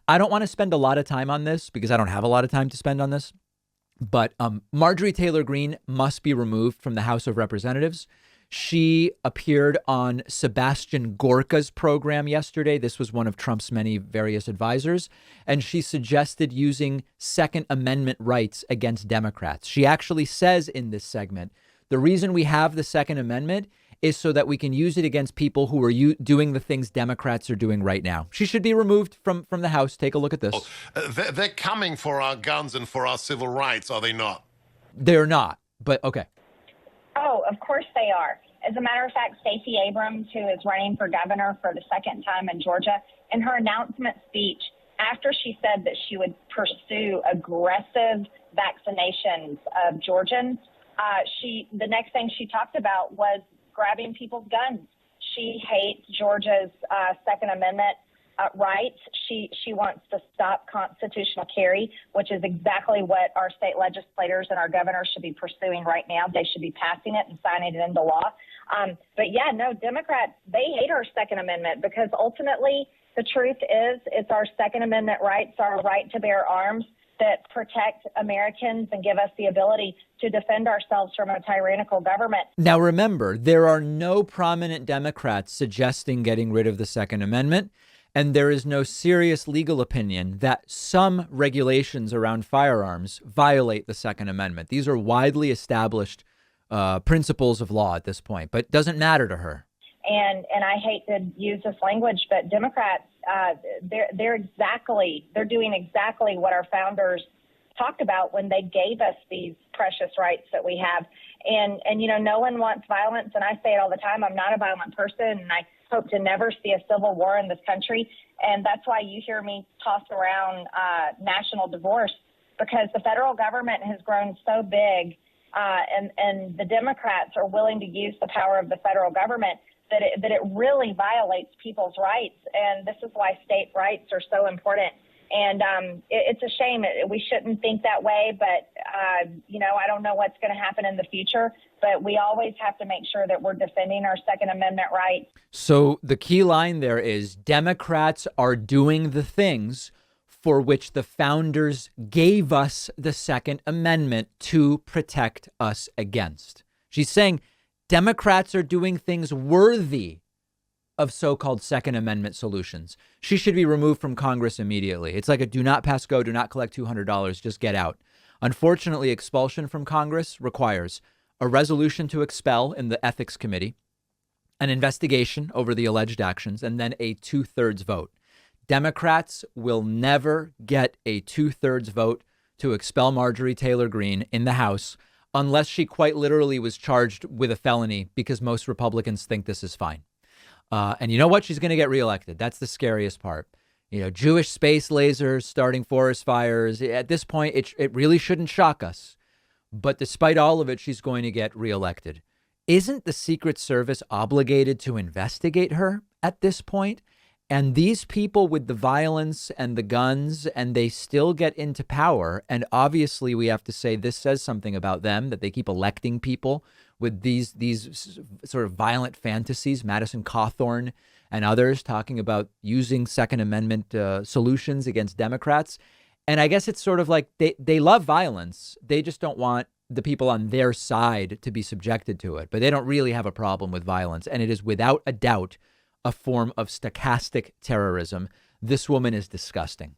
I don't want to spend a lot of time on this because I don't have a lot of time to spend on this. But Marjorie Taylor Greene must be removed from the House of Representatives. She appeared on Sebastian Gorka's program yesterday. This was one of Trump's many various advisors. And she suggested using Second Amendment rights against Democrats. She actually says in this segment, the reason we have the Second Amendment is so that we can use it against people who are doing the things Democrats are doing right now. She should be removed from the House. Take a look at this. They're coming for our guns and for our civil rights, are they not? They're not. But OK. Oh, of course they are. As a matter of fact, Stacey Abrams, who is running for governor for the second time in Georgia, in her announcement speech, after she said that she would pursue aggressive vaccinations of Georgians, the next thing she talked about was grabbing people's guns. She hates Georgia's Second Amendment rights. She wants to stop constitutional carry, which is exactly what our state legislators and our governors should be pursuing right now. They should be passing it and signing it into law. But yeah, no, Democrats, they hate our Second Amendment because ultimately the truth is it's our Second Amendment rights, our right to bear arms, that protect Americans and give us the ability to defend ourselves from a tyrannical government. Now, remember, there are no prominent Democrats suggesting getting rid of the Second Amendment. And there is no serious legal opinion that some regulations around firearms violate the Second Amendment. These are widely established principles of law at this point, but it doesn't matter to her. And I hate to use this language, but Democrats, they're doing exactly what our founders talked about when they gave us these precious rights that we have. And you know, no one wants violence. And I say it all the time. I'm not a violent person, and I hope to never see a civil war in this country. And that's why you hear me toss around national divorce, because the federal government has grown so big, and the Democrats are willing to use the power of the federal government that it really violates people's rights. And this is why state rights are so important. And it's a shame. We shouldn't think that way. But, you know, I don't know what's going to happen in the future. But we always have to make sure that we're defending our Second Amendment rights. So the key line there is Democrats are doing the things for which the founders gave us the Second Amendment to protect us against. She's saying Democrats are doing things worthy of so-called Second Amendment solutions. She should be removed from Congress immediately. It's like a do not pass go, do not collect $200, just get out. Unfortunately, expulsion from Congress requires a resolution to expel in the Ethics Committee, an investigation over the alleged actions, and then a 2/3 vote. Democrats will never get a 2/3 vote to expel Marjorie Taylor Greene in the House unless she quite literally was charged with a felony, because most Republicans think this is fine. And you know what? She's going to get reelected. That's the scariest part. You know, Jewish space lasers starting forest fires. At this point, it really shouldn't shock us. But despite all of it, she's going to get reelected. Isn't the Secret Service obligated to investigate her at this point? And these people with the violence and the guns, and they still get into power. And obviously, we have to say this says something about them, that they keep electing people with these sort of violent fantasies. Madison Cawthorn and others talking about using Second Amendment solutions against Democrats. And I guess it's sort of like they love violence. They just don't want the people on their side to be subjected to it. But they don't really have a problem with violence. And it is without a doubt a form of stochastic terrorism. This woman is disgusting.